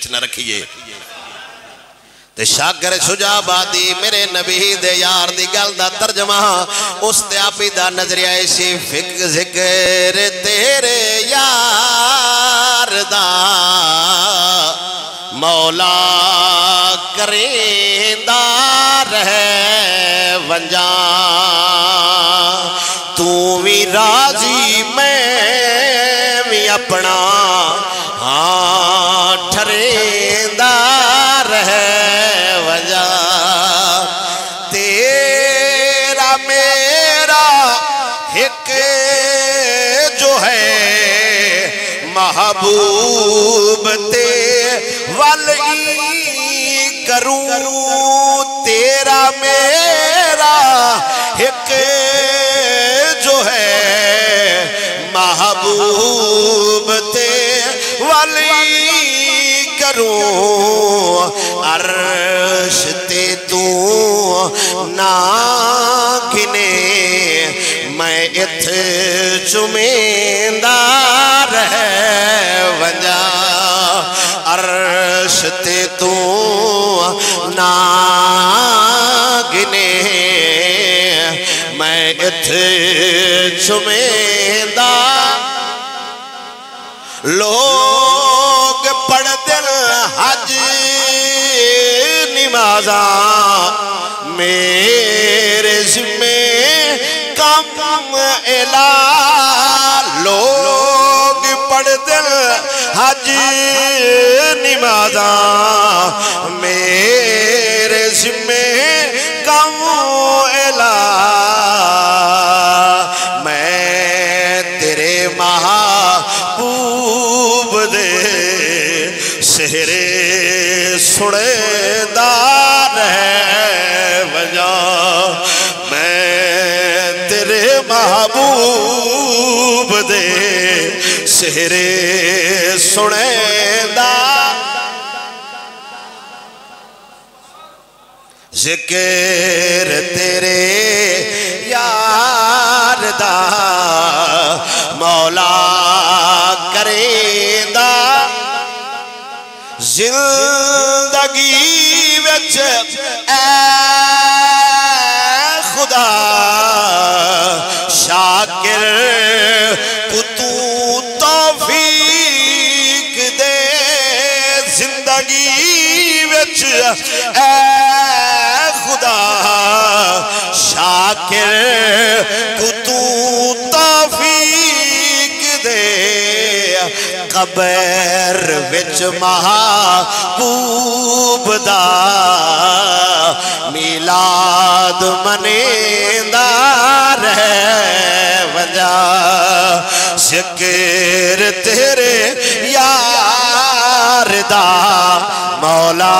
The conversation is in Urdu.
نہ رکھیے تے شاگر شجاع آبادی میرے نبی دے یار دی گل دا ترجمہ اس تے آپی دا نظریہ ایسی فکر ذکر تیرے یار دا مولا کریندہ رہے ونجاں تو بھی راضی میں بھی اپنا ہاں ٹھریندہ رہے ونجاں تیرا میرا ایک جو ہے محبوب تے والی کروں تیرا میرا ایک جو ہے محبوب تے والی کروں عرش تے تو نہ گنے میں ات چمیندہ رہے ونجاں عرش تے تو نہ گنے میں ات چمیندہ لوگ پڑھ دل حج نمازاں میرے ذمے کم الہ لوگ پڑھ دل حج نمازاں میرے ذمے کم الہ میں تیرے محبوب دے سہرے سڑے دار ہے وجہ میں تیرے محبوب دے سہرے سڑے دار ذکر تیرے یار دا مولا کریندہ زندگی وچ اے خدا شاکر کو تو توفیق دے زندگی وچ اے خدا شاکر کو تو توفیق دے قبر وچ محبوب دا میلاد منیندہ رہے ونجاں ذکر تیرے یار دا مولا